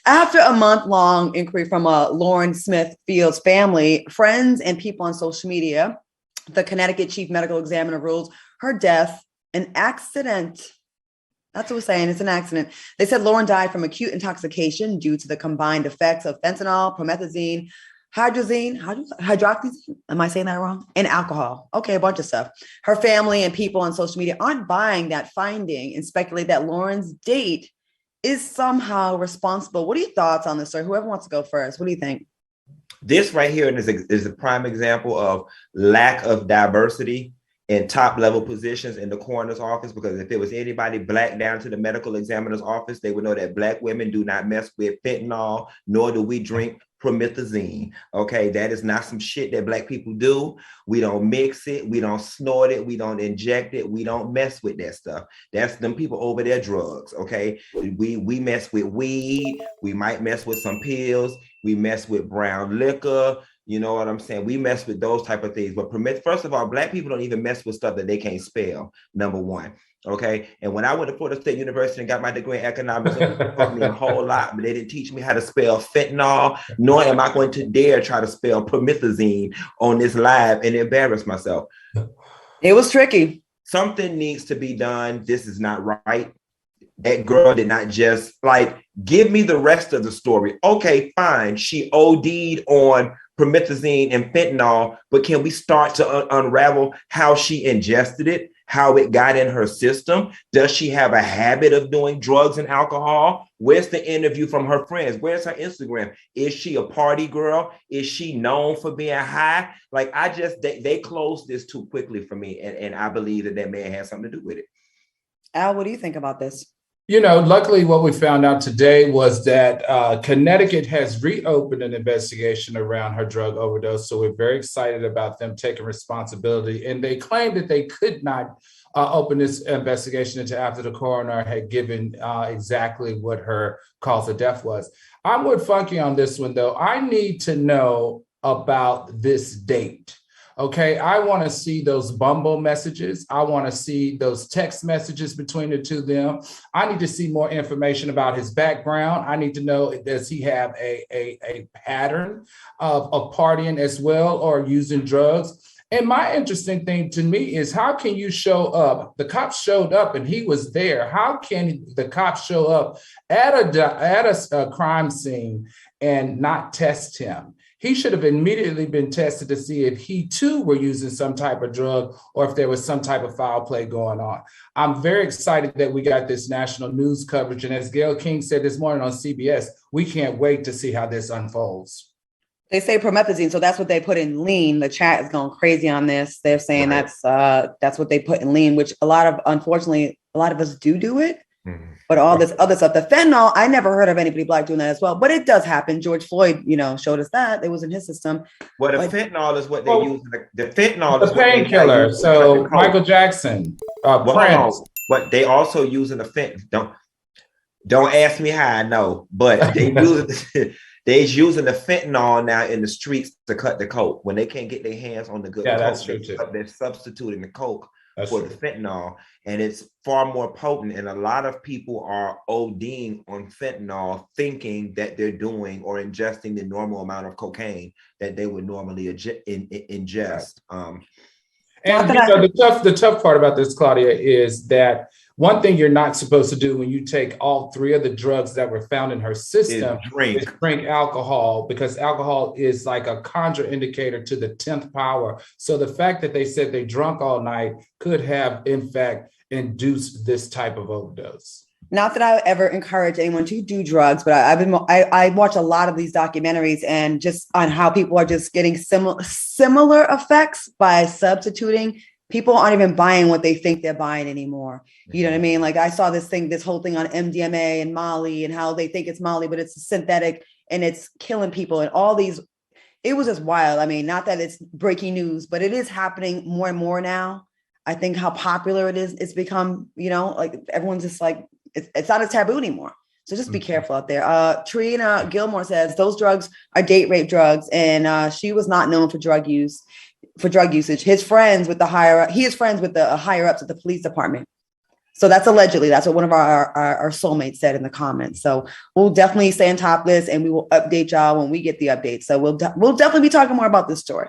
After a month-long inquiry from Lauren Smith Field's family, friends, and people on social media, the Connecticut chief medical examiner rules her death an accident. That's what we're saying. It's an accident. They said Lauren died from acute intoxication due to the combined effects of fentanyl, promethazine, hydroxyzine. Am I saying that wrong? And alcohol. Okay, a bunch of stuff. Her family and people on social media aren't buying that finding and speculate that Lauren's date is somehow responsible. What are your thoughts on this, sir? Whoever wants to go first. What do you think? This right here is a prime example of lack of diversity in top level positions in the coroner's office, because if it was anybody black down to the medical examiner's office, they would know that black women do not mess with fentanyl, nor do we drink promethazine. Okay, that is not some shit that black people do. We don't mix it, we don't snort it, we don't inject it, we don't mess with that stuff. That's them people over their drugs. Okay, we mess with weed, we might mess with some pills, we mess with brown liquor. You know what I'm saying? We mess with those type of things. But first of all, black people don't even mess with stuff that they can't spell, number one. Okay. And when I went to Florida State University and got my degree in economics, it taught me a whole lot, but they didn't teach me how to spell fentanyl, nor am I going to dare try to spell promethazine on this live and embarrass myself. It was tricky. Something needs to be done. This is not right. That girl did not just give me the rest of the story. Okay, fine. She OD'd on promethazine and fentanyl, but can we start to unravel how she ingested it, how it got in her system? Does she have a habit of doing drugs and alcohol? Where's the interview from her friends? Where's her Instagram? Is she a party girl? Is she known for being high? They closed this too quickly for me, and I believe that man has something to do with it. Al, what do you think about this? Luckily, what we found out today was that Connecticut has reopened an investigation around her drug overdose. So we're very excited about them taking responsibility. And they claimed that they could not open this investigation until after the coroner had given exactly what her cause of death was. I'm with Funky on this one, though. I need to know about this date. Okay, I want to see those Bumble messages. I want to see those text messages between the two of them. I need to see more information about his background. I need to know, does he have a pattern of partying as well or using drugs? And my interesting thing to me is, how can you show up? The cops showed up and he was there. How can the cops show up at a crime scene and not test him? He should have immediately been tested to see if he too were using some type of drug or if there was some type of foul play going on. I'm very excited that we got this national news coverage. And as Gayle King said this morning on CBS, we can't wait to see how this unfolds. They say promethazine, so that's what they put in lean. The chat is going crazy on this. They're saying that's what they put in lean, which unfortunately, a lot of us do it. Mm-hmm. But all this other stuff, the fentanyl, I never heard of anybody black doing that as well. But it does happen. George Floyd, showed us that it was in his system. Well, the fentanyl is what they use. The fentanyl is the painkiller. So Michael Jackson, Prince. But they also using the fentanyl. Don't ask me how I know, but they they's using the fentanyl now in the streets to cut the coke when they can't get their hands on the good coke. That's true too. They're substituting the coke That's for true. The fentanyl, and it's far more potent. And a lot of people are ODing on fentanyl, thinking that they're doing or ingesting the normal amount of cocaine that they would normally ingest. And the tough part about this, Claudia, is that one thing you're not supposed to do when you take all three of the drugs that were found in her system is drink alcohol, because alcohol is like a contraindicator to the 10th power. So the fact that they said they drunk all night could have, in fact, induced this type of overdose. Not that I ever encourage anyone to do drugs, but I watch a lot of these documentaries and just on how people are just getting similar effects by substituting. People aren't even buying what they think they're buying anymore. You know what I mean? Like I saw this whole thing on MDMA and Molly and how they think it's Molly, but it's synthetic and it's killing people and all these. It was just wild. I mean, not that it's breaking news, but it is happening more and more now. I think how popular it is, it's become, like everyone's just like, it's not as taboo anymore. So just be careful out there. Trina Gilmore says those drugs are date rape drugs. And she was not known for drug usage. He is friends with the higher ups at the police department. So that's allegedly, that's what one of our soulmates said in the comments. So we'll definitely stay on top of this and we will update y'all when we get the updates. So we'll definitely be talking more about this story.